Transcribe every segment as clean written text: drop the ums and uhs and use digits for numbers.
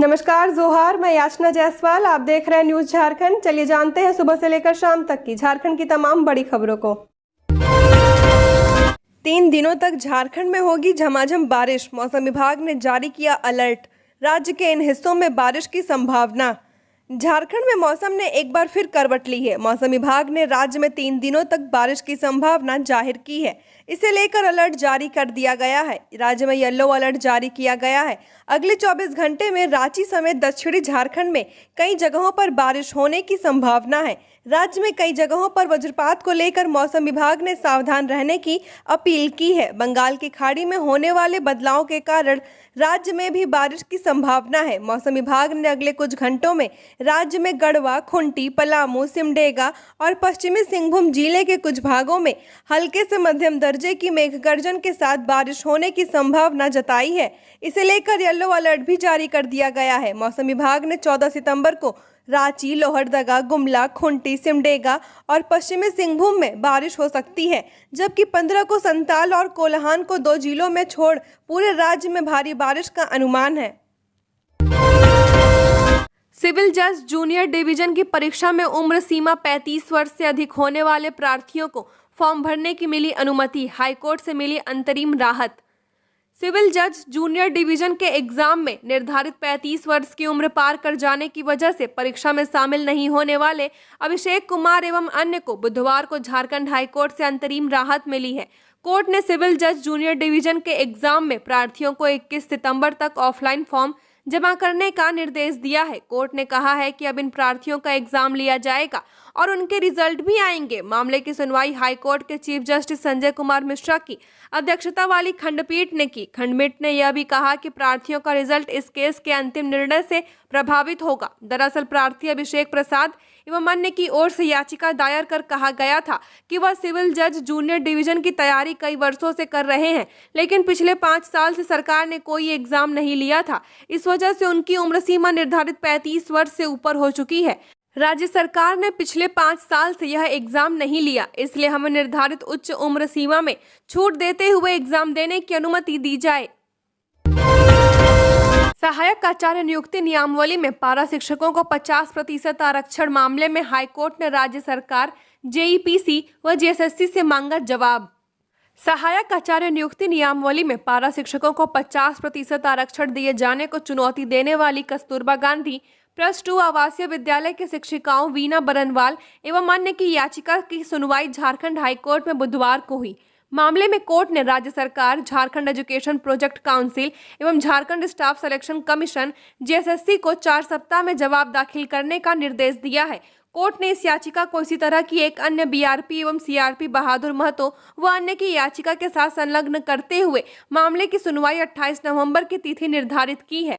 नमस्कार जोहार, मैं याचना जायसवाल। आप देख रहे हैं न्यूज झारखंड। चलिए जानते हैं सुबह से लेकर शाम तक की झारखंड की तमाम बड़ी खबरों को। 3 दिनों तक झारखंड में होगी झमाझम बारिश। मौसम विभाग ने जारी किया अलर्ट। राज्य के इन हिस्सों में बारिश की संभावना। झारखंड में मौसम ने एक बार फिर करवट ली है। मौसम विभाग ने राज्य में 3 दिनों तक बारिश की संभावना जाहिर की है। इसे लेकर अलर्ट जारी कर दिया गया है। राज्य में येलो अलर्ट जारी किया गया है। अगले 24 घंटे में रांची समेत दक्षिणी झारखंड में कई जगहों पर बारिश होने की संभावना है। राज्य में कई जगहों पर वज्रपात को लेकर मौसम विभाग ने सावधान रहने की अपील की है। बंगाल की खाड़ी में होने वाले बदलाव के कारण राज्य में भी बारिश की संभावना है। मौसम विभाग ने अगले कुछ घंटों में राज्य में गढ़वा, खुंटी, पलामू, सिमडेगा और पश्चिमी सिंहभूम जिले के कुछ भागों में हल्के से मध्यम दर्जे की मेघगर्जन के साथ बारिश होने की संभावना जताई है। इसे लेकर येलो अलर्ट भी जारी कर दिया गया है। मौसम विभाग ने 14 सितंबर को रांची, लोहरदगा, गुमला, खुंटी, सिमडेगा और पश्चिमी सिंहभूम में बारिश हो सकती है, जबकि 15 को संताल और कोल्हान को 2 जिलों में छोड़ पूरे राज्य में भारी बारिश का अनुमान है। सिविल जज जूनियर डिवीजन की परीक्षा में उम्र सीमा 35 वर्ष से अधिक होने वाले प्रार्थियों को फॉर्म भरने की मिली अनुमति। हाईकोर्ट से मिली अंतरिम राहत। सिविल जज जूनियर डिवीजन के एग्जाम में निर्धारित 35 वर्ष की उम्र पार कर जाने की वजह से परीक्षा में शामिल नहीं होने वाले अभिषेक कुमार एवं अन्य को बुधवार को झारखंड हाईकोर्ट से अंतरिम राहत मिली है। कोर्ट ने सिविल जज जूनियर डिवीजन के एग्जाम में प्रार्थियों को 21 सितंबर तक ऑफलाइन फॉर्म जमा करने का निर्देश दिया है। कोर्ट ने कहा है कि अब इन प्रार्थियों का एग्जाम लिया जाएगा और उनके रिजल्ट भी आएंगे। मामले की सुनवाई हाईकोर्ट के चीफ जस्टिस संजय कुमार मिश्रा की अध्यक्षता वाली खंडपीठ ने की। खंडपीठ ने यह भी कहा कि प्रार्थियों का रिजल्ट इस केस के अंतिम निर्णय से प्रभावित होगा। दरअसल प्रार्थी अभिषेक प्रसाद एवं अन्य की ओर से याचिका दायर कर कहा गया था कि वह सिविल जज जूनियर डिवीजन की तैयारी कई वर्षों से कर रहे हैं, लेकिन पिछले 5 साल से सरकार ने कोई एग्जाम नहीं लिया था। इस वजह से उनकी उम्र सीमा निर्धारित 35 वर्ष से ऊपर हो चुकी है। राज्य सरकार ने पिछले 5 साल से यह एग्जाम नहीं लिया, इसलिए हमें निर्धारित उच्च उम्र सीमा में छूट देते हुए एग्जाम देने की अनुमति दी जाए। सहायक आचार्य नियुक्ति नियमावली में पारा शिक्षकों को 50% आरक्षण मामले में हाईकोर्ट ने राज्य सरकार, जेईपीसी व जेएसएससी से मांगा जवाब। सहायक आचार्य नियुक्ति नियमावली में पारा शिक्षकों को 50% आरक्षण दिए जाने को चुनौती देने वाली कस्तूरबा गांधी +2 आवासीय विद्यालय के शिक्षिकाओं वीना बरनवाल एवं अन्य की याचिका की सुनवाई झारखंड हाईकोर्ट में बुधवार को हुई। मामले में कोर्ट ने राज्य सरकार, झारखंड एजुकेशन प्रोजेक्ट काउंसिल एवं Jharkhand staff selection commission JSSC को 4 सप्ताह में जवाब दाखिल करने का निर्देश दिया है। कोर्ट ने इस याचिका को इसी तरह की एक अन्य बीआरपी एवं सीआरपी बहादुर महतो व अन्य की याचिका के साथ संलग्न करते हुए मामले की सुनवाई 28 नवंबर की तिथि निर्धारित की है।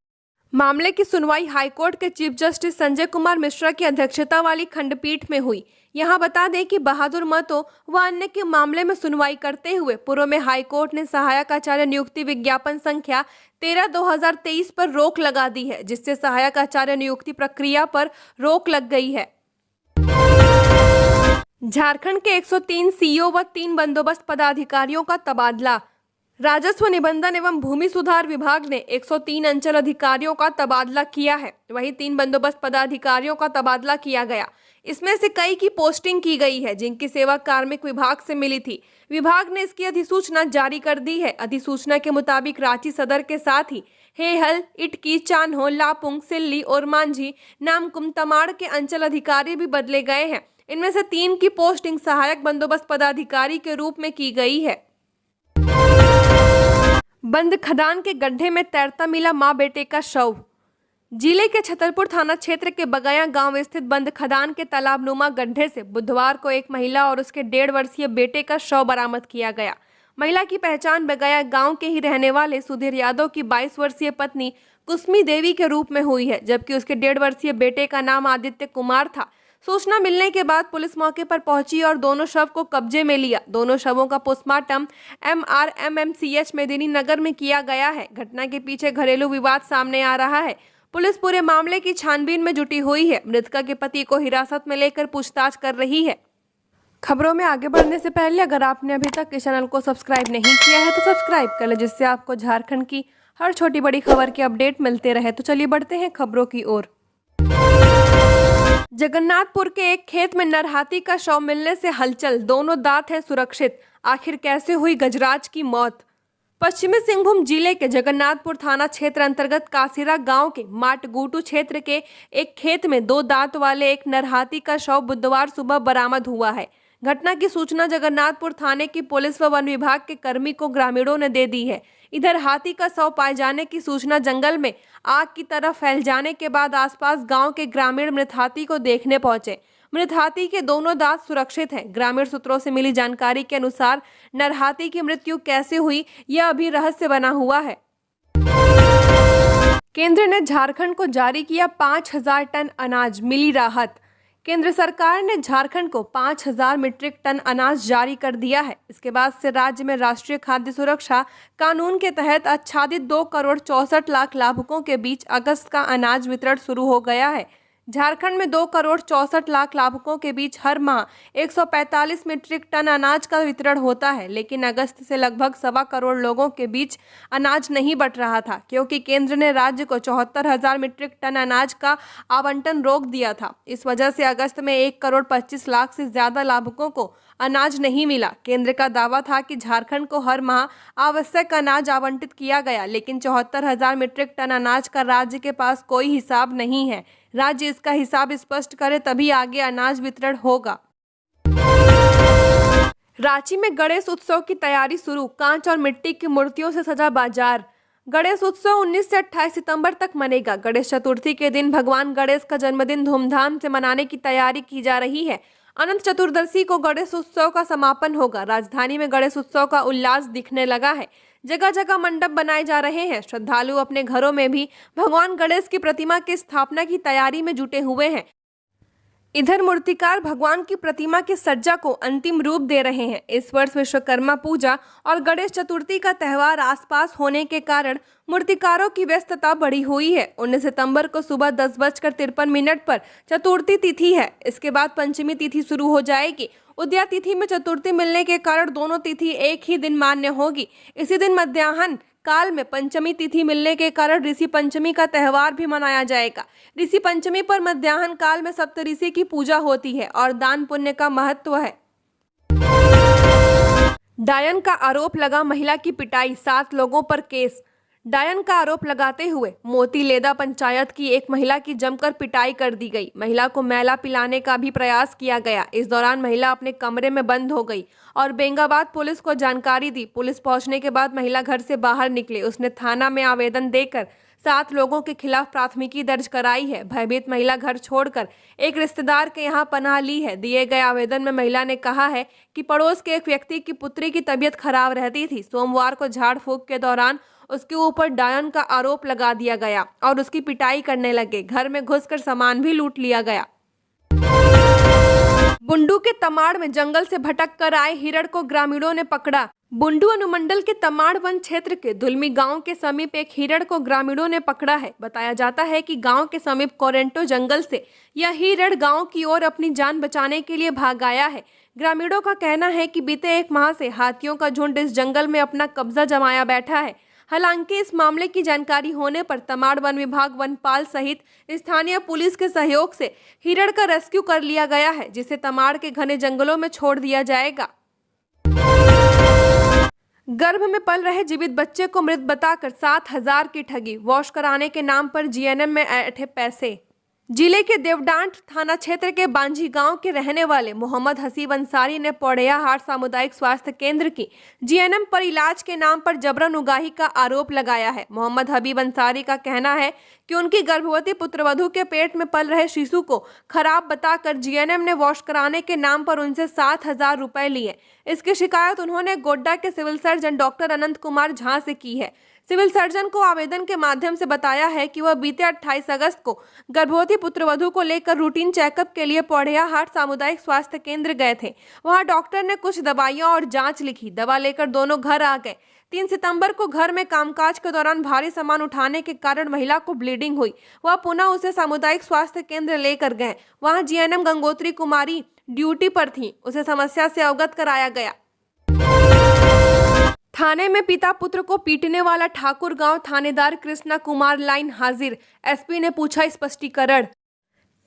मामले की सुनवाई हाईकोर्ट के चीफ जस्टिस संजय कुमार मिश्रा की अध्यक्षता वाली खंडपीठ में हुई। यहां बता दें कि बहादुर महतो व अन्य के मामले में सुनवाई करते हुए पूर्व में हाईकोर्ट ने सहायक आचार्य नियुक्ति विज्ञापन संख्या 13/2023 पर रोक लगा दी है, जिससे सहायक आचार्य नियुक्ति प्रक्रिया पर रोक लग गई है। झारखंड के 103 सीईओ व 3 बंदोबस्त पदाधिकारियों का तबादला। राजस्व निबंधन एवं भूमि सुधार विभाग ने 103 अंचल अधिकारियों का तबादला किया है। वहीं 3 बंदोबस्त पदाधिकारियों का तबादला किया गया। इसमें से कई की पोस्टिंग की गई है, जिनकी सेवा कार्मिक विभाग से मिली थी। विभाग ने इसकी अधिसूचना जारी कर दी है। अधिसूचना के मुताबिक रांची सदर के साथ ही हेहल, इटकी, चान्हो, लापुंग, सिल्ली और मांझी, नामकुम, तमाड़ के अंचल अधिकारी भी बदले गए हैं। इनमें से 3 की पोस्टिंग सहायक बंदोबस्त पदाधिकारी के रूप में की गई है। बंद खदान के गड्ढे में तैरता मिला मां बेटे का शव। जिले के छतरपुर थाना क्षेत्र के बगया गांव स्थित बंद खदान के तालाबनुमा गड्ढे से बुधवार को एक महिला और उसके 1.5 वर्षीय बेटे का शव बरामद किया गया। महिला की पहचान बगया गांव के ही रहने वाले सुधीर यादव की 22 वर्षीय पत्नी कुसमी देवी के रूप में हुई है, जबकि उसके 1.5 वर्षीय बेटे का नाम आदित्य कुमार था। सूचना मिलने के बाद पुलिस मौके पर पहुंची और दोनों शव को कब्जे में लिया। दोनों शवों का पोस्टमार्टम MRMMCH मेदिनीनगर में किया गया है। घटना के पीछे घरेलू विवाद सामने आ रहा है। पुलिस पूरे मामले की छानबीन में जुटी हुई है। मृतका के पति को हिरासत में लेकर पूछताछ कर रही है। खबरों में आगे बढ़ने से पहले अगर आपने अभी तक इस चैनल को सब्सक्राइब नहीं किया है तो सब्सक्राइब कर ले, जिससे आपको झारखंड की हर छोटी बड़ी खबर के अपडेट मिलते रहे। तो चलिए बढ़ते हैं खबरों की ओर। जगन्नाथपुर के एक खेत में नर हाथी का शव मिलने से हलचल, दोनों दांत हैं सुरक्षित। आखिर कैसे हुई गजराज की मौत? पश्चिमी सिंहभूम जिले के जगन्नाथपुर थाना क्षेत्र अंतर्गत कासीरा गांव के माटगुटू क्षेत्र के एक खेत में 2 दांत वाले एक नर हाथी का शव बुधवार सुबह बरामद हुआ है। घटना की सूचना जगन्नाथपुर थाने की पुलिस व वन विभाग के कर्मी को ग्रामीणों ने दे दी है। इधर हाथी का शव पाए जाने की सूचना जंगल में आग की तरह फैल जाने के बाद आसपास गांव के ग्रामीण मृत हाथी को देखने पहुंचे। मृत हाथी के दोनों दांत सुरक्षित हैं। ग्रामीण सूत्रों से मिली जानकारी के अनुसार नर हाथी की मृत्यु कैसे हुई, यह अभी रहस्य बना हुआ है। केंद्र ने झारखंड को जारी किया 5000 टन अनाज, मिली राहत। केंद्र सरकार ने झारखंड को 5000 मीट्रिक टन अनाज जारी कर दिया है। इसके बाद से राज्य में राष्ट्रीय खाद्य सुरक्षा कानून के तहत आच्छादित 2 करोड़ 64 लाख लाभुकों के बीच अगस्त का अनाज वितरण शुरू हो गया है। झारखंड में 2 करोड़ 64 लाख लाभुकों के बीच हर माह 145 मीट्रिक टन अनाज का वितरण होता है, लेकिन अगस्त से लगभग 1.25 करोड़ लोगों के बीच अनाज नहीं बंट रहा था, क्योंकि केंद्र ने राज्य को 74,000 मीट्रिक टन अनाज का आवंटन रोक दिया था। इस वजह से अगस्त में 1 करोड़ 25 लाख से ज्यादा लाभुकों को अनाज नहीं मिला। केंद्र का दावा था कि झारखंड को हर माह आवश्यक अनाज आवंटित किया गया, लेकिन 74,000 मीट्रिक टन अनाज का राज्य के पास कोई हिसाब नहीं है। राज्य इसका हिसाब स्पष्ट करे तभी आगे अनाज वितरण होगा। रांची में गणेश उत्सव की तैयारी शुरू, कांच और मिट्टी की मूर्तियों से सजा बाजार। गणेश उत्सव 19 से 28 सितंबर तक मनेगा। गणेश चतुर्थी के दिन भगवान गणेश का जन्मदिन धूमधाम से मनाने की तैयारी की जा रही है। अनंत चतुर्दशी को गणेश उत्सव का समापन होगा। राजधानी में गणेश उत्सव का उल्लास दिखने लगा है। जगह जगह मंडप बनाए जा रहे हैं। श्रद्धालु अपने घरों में भी भगवान गणेश की प्रतिमा की स्थापना की तैयारी में जुटे हुए हैं। इधर मूर्तिकार भगवान की प्रतिमा की सज्जा को अंतिम रूप दे रहे हैं। इस वर्ष विश्वकर्मा पूजा और गणेश चतुर्थी का त्यौहार आसपास होने के कारण मूर्तिकारों की व्यस्तता बढ़ी हुई है। 19 सितंबर को सुबह 10:53 पर चतुर्थी तिथि है। इसके बाद पंचमी तिथि शुरू हो जाएगी। उदया तिथि में चतुर्थी मिलने के कारण दोनों तिथि एक ही दिन मान्य होगी। इसी दिन मध्याह्न काल में पंचमी तिथि मिलने के कारण ऋषि पंचमी का त्यौहार भी मनाया जाएगा। ऋषि पंचमी पर मध्याह्न काल में सप्तऋषि की पूजा होती है और दान पुण्य का महत्व है। डायन का आरोप लगा, महिला की पिटाई, 7 लोगों पर केस। डायन का आरोप लगाते हुए मोतीलेदा पंचायत की एक महिला की जमकर पिटाई कर दी गई। महिला को मैला पिलाने का भी प्रयास किया गया। इस दौरान महिला अपने कमरे में बंद हो गई और बेंगाबाद पुलिस को जानकारी दी। पुलिस पहुंचने के बाद महिला घर से बाहर निकले। उसने थाना में आवेदन देकर 7 लोगों के खिलाफ प्राथमिकी दर्ज कराई है। भयभीत महिला घर छोड़कर एक रिश्तेदार के यहाँ पनाह ली है। दिए गए आवेदन में महिला ने कहा है कि पड़ोस के एक व्यक्ति की पुत्री की तबीयत खराब रहती थी। सोमवार को झाड़ फूंक के दौरान उसके ऊपर डायन का आरोप लगा दिया गया और उसकी पिटाई करने लगे। घर में घुसकर सामान भी लूट लिया गया। बुंडू के तमाड़ में जंगल से भटक कर आए हिरण को ग्रामीणों ने पकड़ा। बुंडू अनुमंडल के तमाड़ वन क्षेत्र के दुलमी गांव के समीप एक हिरण को ग्रामीणों ने पकड़ा है। बताया जाता है कि गांव के समीप कोरेंटो जंगल से यह हिरण गांव की ओर अपनी जान बचाने के लिए भाग आया है। ग्रामीणों का कहना है कि बीते 1 माह से हाथियों का झुंड इस जंगल में अपना कब्जा जमाया बैठा है। हालांकि इस मामले की जानकारी होने पर तमाड़ वन विभाग वनपाल सहित स्थानीय पुलिस के सहयोग से हिरण का रेस्क्यू कर लिया गया है, जिसे तमाड़ के घने जंगलों में छोड़ दिया जाएगा। गर्भ में पल रहे जीवित बच्चे को मृत बताकर 7,000 की ठगी, वॉश कराने के नाम पर जीएनएम में ऐंठे पैसे। जिले के देवडांठ थाना क्षेत्र के बांझी गांव के रहने वाले मोहम्मद हसीब अंसारी ने पौड़िया हाट सामुदायिक स्वास्थ्य केंद्र की जीएनएम पर इलाज के नाम पर जबरन उगाही का आरोप लगाया है। मोहम्मद हबीब अंसारी का कहना है कि उनकी गर्भवती पुत्रवधू के पेट में पल रहे शिशु को खराब बताकर जीएनएम ने वॉश कराने के नाम पर उनसे 7,000 रुपए लिए। इसकी शिकायत उन्होंने गोड्डा के सिविल सर्जन डॉक्टर अनंत कुमार झा से की है। सिविल सर्जन को आवेदन के माध्यम से बताया है कि वह बीते 28 अगस्त को गर्भवती पुत्रवधू को लेकर रूटीन चेकअप के लिए पौड़िया हाट सामुदायिक स्वास्थ्य केंद्र गए थे। वहां डॉक्टर ने कुछ दवाइयां और जांच लिखी। दवा लेकर दोनों घर आ गए। 3 सितंबर को घर में कामकाज के दौरान भारी सामान उठाने के कारण महिला को ब्लीडिंग हुई। वह पुनः उसे सामुदायिक स्वास्थ्य केंद्र लेकर गए। वहां जीएनएम गंगोत्री कुमारी ड्यूटी पर थी। उसे समस्या से अवगत कराया गया। थाने में पिता पुत्र को पीटने वाला ठाकुर गांव थानेदार कृष्णा कुमार लाइन हाजिर, एसपी ने पूछा स्पष्टीकरण।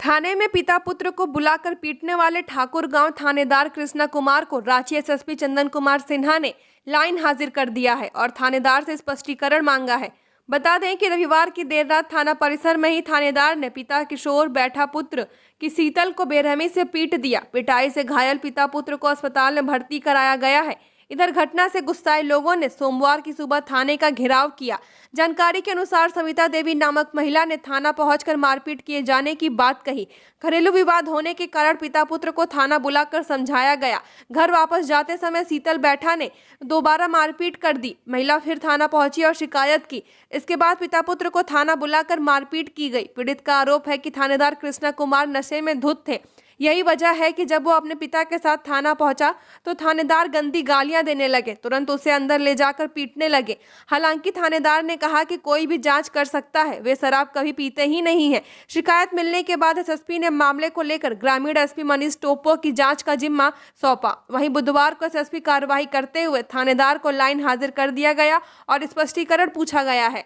थाने में पिता पुत्र को बुलाकर पीटने वाले ठाकुर गांव थानेदार कृष्णा कुमार को रांची एसएसपी चंदन कुमार सिन्हा ने लाइन हाजिर कर दिया है और थानेदार से स्पष्टीकरण मांगा है। बता दें कि रविवार की देर रात थाना परिसर में ही थानेदार ने पिता किशोर बैठा पुत्र की शीतल को बेरहमी से पीट दिया। पिटाई से घायल पिता पुत्र को अस्पताल में भर्ती कराया गया है। इधर घटना से गुस्साए लोगों ने सोमवार की सुबह थाने का घेराव किया। जानकारी के अनुसार सविता देवी नामक महिला ने थाना पहुंचकर मारपीट किए जाने की बात कही। घरेलू विवाद होने के कारण पिता पुत्र को थाना बुलाकर समझाया गया। घर वापस जाते समय शीतल बैठा ने दोबारा मारपीट कर दी। महिला फिर थाना पहुंची और शिकायत की। इसके बाद पिता पुत्र को थाना बुलाकर मारपीट की गई। पीड़ित का आरोप है कि थानेदार कृष्णा कुमार नशे में धुत थे। यही वजह है कि जब वो अपने पिता के साथ थाना पहुंचा तो थानेदार गंदी गालियां देने लगे, तुरंत उसे अंदर ले जाकर पीटने लगे। हालांकि थानेदार ने कहा कि कोई भी जांच कर सकता है, वे शराब कभी पीते ही नहीं है। शिकायत मिलने के बाद एसएसपी ने मामले को लेकर ग्रामीण एसपी मनीष टोपो की जांच का जिम्मा सौंपा। वहीं बुधवार को एसएसपी कार्रवाई करते हुए थानेदार को लाइन हाजिर कर दिया गया और स्पष्टीकरण पूछा गया है।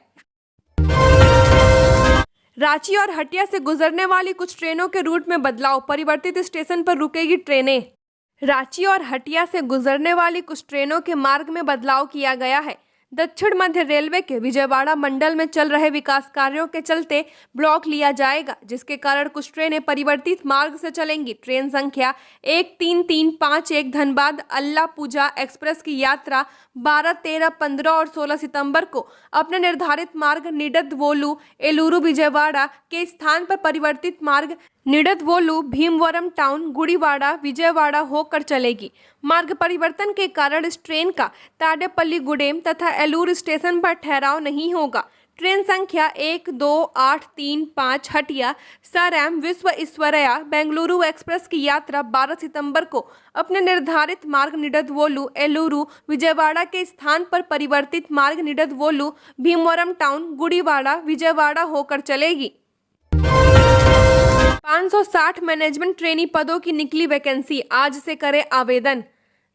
रांची और हटिया से गुजरने वाली कुछ ट्रेनों के रूट में बदलाव, परिवर्तित स्टेशन पर रुकेगी ट्रेनें। रांची और हटिया से गुजरने वाली कुछ ट्रेनों के मार्ग में बदलाव किया गया है। दक्षिण मध्य रेलवे के विजयवाड़ा मंडल में चल रहे विकास कार्यों के चलते ब्लॉक लिया जाएगा, जिसके कारण कुछ ट्रेनें परिवर्तित मार्ग से चलेंगी। ट्रेन संख्या 13351 धनबाद अल्लाह पूजा एक्सप्रेस की यात्रा 12, 13, 15 और 16 सितंबर को अपने निर्धारित मार्ग निडदवोलू एलूरू विजयवाड़ा के स्थान पर परिवर्तित मार्ग निडदवोलू भीमवरम टाउन गुड़ीवाड़ा विजयवाड़ा होकर चलेगी। मार्ग परिवर्तन के कारण इस ट्रेन का ताडेपल्ली गुडेम तथा एलूर स्टेशन पर ठहराव नहीं होगा। ट्रेन संख्या 12835 हटिया सारैम विश्व ईश्वरया बेंगलुरु एक्सप्रेस की यात्रा 12 सितंबर को अपने निर्धारित मार्ग निडदवोलू एलूरू विजयवाड़ा के स्थान पर परिवर्तित मार्ग निडदवोलू भीमवरम टाउन गुड़ीवाड़ा विजयवाड़ा होकर चलेगी। 560 मैनेजमेंट ट्रेनी पदों की निकली वैकेंसी, आज से करें आवेदन।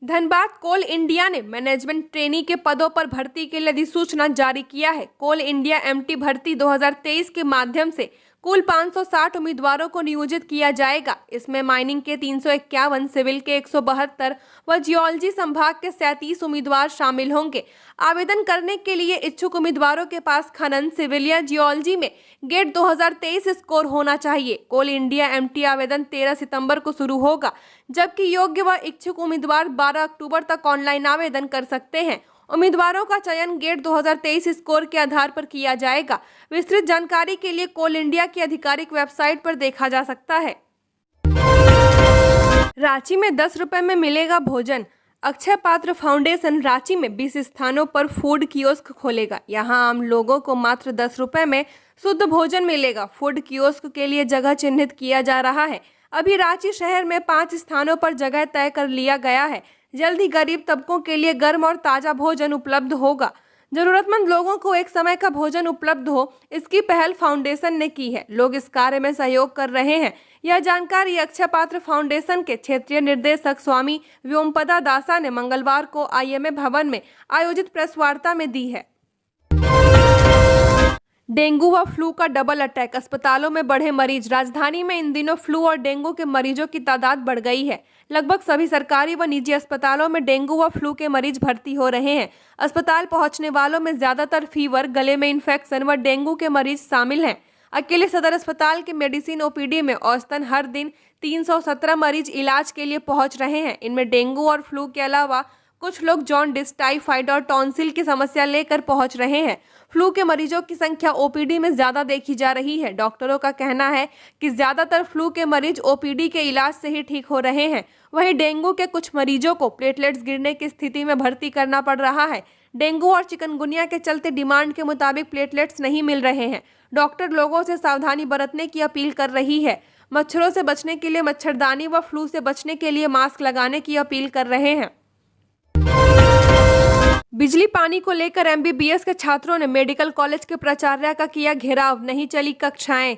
धनबाद कोल इंडिया ने मैनेजमेंट ट्रेनी के पदों पर भर्ती के लिए अधिसूचना जारी किया है। कोल इंडिया एमटी भर्ती 2023 के माध्यम से कुल 560 उम्मीदवारों को नियोजित किया जाएगा। इसमें माइनिंग के 351, सिविल के 172 व जियोलॉजी संभाग के 37 उम्मीदवार शामिल होंगे। आवेदन करने के लिए इच्छुक उम्मीदवारों के पास खनन, सिविल या जियोलॉजी में गेट 2023 स्कोर होना चाहिए। कोल इंडिया एमटी आवेदन 13 सितंबर को शुरू होगा, जबकि योग्य व इच्छुक उम्मीदवार 12 अक्टूबर तक ऑनलाइन आवेदन कर सकते हैं। उम्मीदवारों का चयन गेट 2023 स्कोर के आधार पर किया जाएगा। विस्तृत जानकारी के लिए कोल इंडिया की आधिकारिक वेबसाइट पर देखा जा सकता है। रांची में 10 रुपए में मिलेगा भोजन। अक्षय पात्र फाउंडेशन रांची में 20 स्थानों पर फूड कियोस्क खोलेगा। यहां आम लोगों को मात्र 10 रुपए में शुद्ध भोजन मिलेगा। फूड कियोस्क के लिए जगह चिन्हित किया जा रहा है। अभी रांची शहर में 5 स्थानों पर जगह तय कर लिया गया है। जल्द ही गरीब तबकों के लिए गर्म और ताज़ा भोजन उपलब्ध होगा। जरूरतमंद लोगों को एक समय का भोजन उपलब्ध हो, इसकी पहल फाउंडेशन ने की है। लोग इस कार्य में सहयोग कर रहे हैं। यह जानकारी अक्षय पात्र फाउंडेशन के क्षेत्रीय निर्देशक स्वामी व्योमपदा दासा ने मंगलवार को आईएमए भवन में आयोजित प्रेस वार्ता में दी है। डेंगू व फ्लू का डबल अटैक, अस्पतालों में बढ़े मरीज। राजधानी में इन दिनों फ्लू और डेंगू के मरीजों की तादाद बढ़ गई है। लगभग सभी सरकारी व निजी अस्पतालों में डेंगू व फ्लू के मरीज भर्ती हो रहे हैं। अस्पताल पहुंचने वालों में ज्यादातर फीवर, गले में इन्फेक्शन व डेंगू के मरीज शामिल हैं। अकेले सदर अस्पताल के मेडिसिन ओपीडी में औसतन हर दिन 317 मरीज इलाज के लिए पहुंच रहे हैं। इनमें डेंगू और फ्लू के अलावा कुछ लोग जॉन्डिस, टाइफाइड और टॉन्सिल की समस्या लेकर पहुंच रहे हैं। फ्लू के मरीजों की संख्या ओपीडी में ज्यादा देखी जा रही है। डॉक्टरों का कहना है कि ज्यादातर फ्लू के मरीज ओपीडी के इलाज से ही ठीक हो रहे हैं। वहीं डेंगू के कुछ मरीजों को प्लेटलेट्स गिरने की स्थिति में भर्ती करना पड़ रहा है। डेंगू और चिकनगुनिया के चलते डिमांड के मुताबिक प्लेटलेट्स नहीं मिल रहे हैं। डॉक्टर लोगों से सावधानी बरतने की अपील कर रही है। मच्छरों से बचने के लिए मच्छरदानी व फ्लू से बचने के लिए मास्क लगाने की अपील कर रहे हैं। बिजली पानी को लेकर एमबीबीएस के छात्रों ने मेडिकल कॉलेज के प्राचार्य का किया घेराव, नहीं चली कक्षाएं।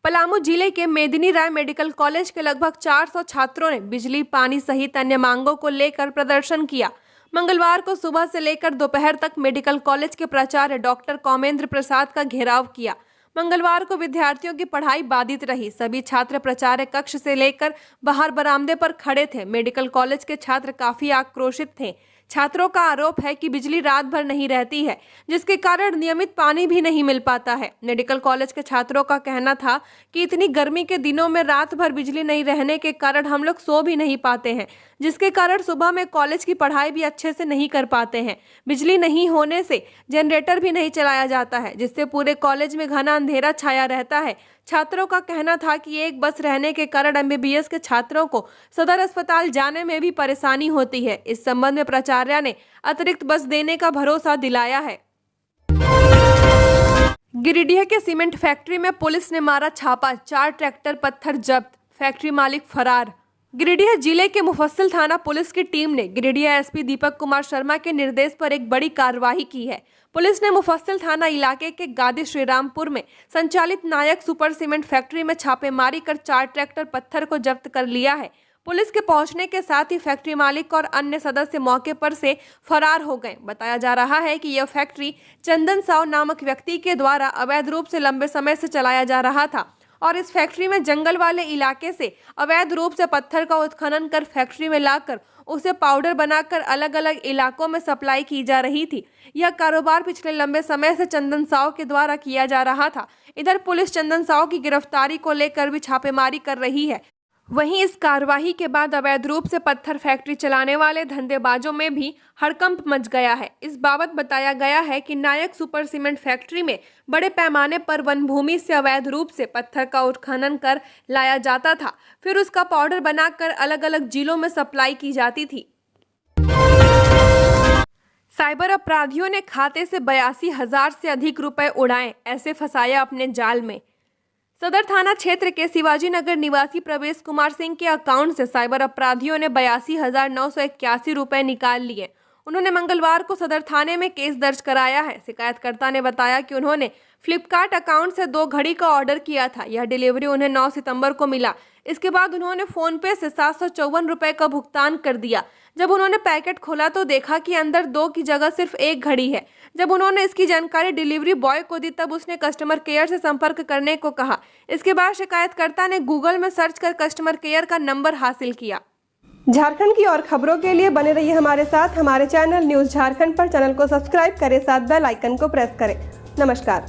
पलामू जिले के मेदिनी राय मेडिकल कॉलेज के लगभग 400 छात्रों ने बिजली, पानी सहित अन्य मांगों को लेकर प्रदर्शन किया। मंगलवार को सुबह से लेकर दोपहर तक मेडिकल कॉलेज के प्राचार्य डॉक्टर कौमेंद्र प्रसाद का घेराव किया। मंगलवार को विद्यार्थियों की पढ़ाई बाधित रही। सभी छात्र प्राचार्य कक्ष से लेकर बाहर बरामदे पर खड़े थे। मेडिकल कॉलेज के छात्र काफी आक्रोशित थे। छात्रों का आरोप है कि बिजली रात भर नहीं रहती है, जिसके कारण नियमित पानी भी नहीं मिल पाता है। मेडिकल कॉलेज के छात्रों का कहना था कि इतनी गर्मी के दिनों में रात भर बिजली नहीं रहने के कारण हम लोग सो भी नहीं पाते हैं, जिसके कारण सुबह में कॉलेज की पढ़ाई भी अच्छे से नहीं कर पाते हैं। बिजली नहीं होने से जनरेटर भी नहीं चलाया जाता है, जिससे पूरे कॉलेज में घना अंधेरा छाया रहता है। छात्रों का कहना था कि एक बस रहने के कारण एमबीबीएस के छात्रों को सदर अस्पताल जाने में भी परेशानी होती है। इस संबंध में प्राचार्य ने अतिरिक्त बस देने का भरोसा दिलाया है। गिरिडीह के सीमेंट फैक्ट्री में पुलिस ने मारा छापा, 4 ट्रैक्टर पत्थर जब्त, फैक्ट्री मालिक फरार। गिरिडीह जिले के मुफस्सिल थाना पुलिस की टीम ने गिरिडीह एसपी दीपक कुमार शर्मा के निर्देश पर एक बड़ी कार्रवाई की है। पुलिस ने मुफस्सिल थाना इलाके के गादी श्रीरामपुर में संचालित नायक सुपर सीमेंट फैक्ट्री में छापेमारी कर 4 ट्रैक्टर पत्थर को जब्त कर लिया है। पुलिस के पहुंचने के साथ ही फैक्ट्री मालिक और अन्य सदस्य मौके पर से फरार हो गए। बताया जा रहा है कि यह फैक्ट्री चंदन साव नामक व्यक्ति के द्वारा अवैध रूप से लंबे समय से चलाया जा रहा था और इस फैक्ट्री में जंगल वाले इलाके से अवैध रूप से पत्थर का उत्खनन कर फैक्ट्री में लाकर उसे पाउडर बनाकर अलग अलग इलाकों में सप्लाई की जा रही थी। यह कारोबार पिछले लंबे समय से चंदन साव के द्वारा किया जा रहा था। इधर पुलिस चंदन साव की गिरफ्तारी को लेकर भी छापेमारी कर रही है। वहीं इस कार्रवाई के बाद अवैध रूप से पत्थर फैक्ट्री चलाने वाले धंधेबाजों में भी हड़कंप मच गया है। इस बाबत बताया गया है कि नायक सुपर सीमेंट फैक्ट्री में बड़े पैमाने पर वन भूमि से अवैध रूप से पत्थर का उत्खनन कर लाया जाता था, फिर उसका पाउडर बनाकर अलग अलग जिलों में सप्लाई की जाती थी। साइबर अपराधियों ने खाते से 82,000 से अधिक रुपए उड़ाए, ऐसे फंसाया अपने जाल में। सदर थाना क्षेत्र के शिवाजी नगर निवासी प्रवेश कुमार सिंह के अकाउंट से साइबर अपराधियों ने 82,981 रुपए निकाल लिए। उन्होंने मंगलवार को सदर थाने में केस दर्ज कराया है। शिकायतकर्ता ने बताया कि उन्होंने फ्लिपकार्ट अकाउंट से 2 घड़ी का ऑर्डर किया था। यह डिलीवरी उन्हें 9 सितंबर को मिला। इसके बाद उन्होंने फोन पे से 754 रुपए का भुगतान कर दिया। जब उन्होंने पैकेट खोला तो देखा कि अंदर 2 की जगह सिर्फ 1 घड़ी है। जब उन्होंने इसकी जानकारी डिलीवरी बॉय को दी तब उसने कस्टमर केयर से संपर्क करने को कहा। इसके बाद शिकायतकर्ता ने गूगल में सर्च कर कस्टमर केयर का नंबर हासिल किया। झारखंड की और खबरों के लिए बने रहिए हमारे साथ। हमारे चैनल न्यूज़ झारखंड पर चैनल को सब्सक्राइब करें, साथ बेल आइकन को प्रेस करें। नमस्कार।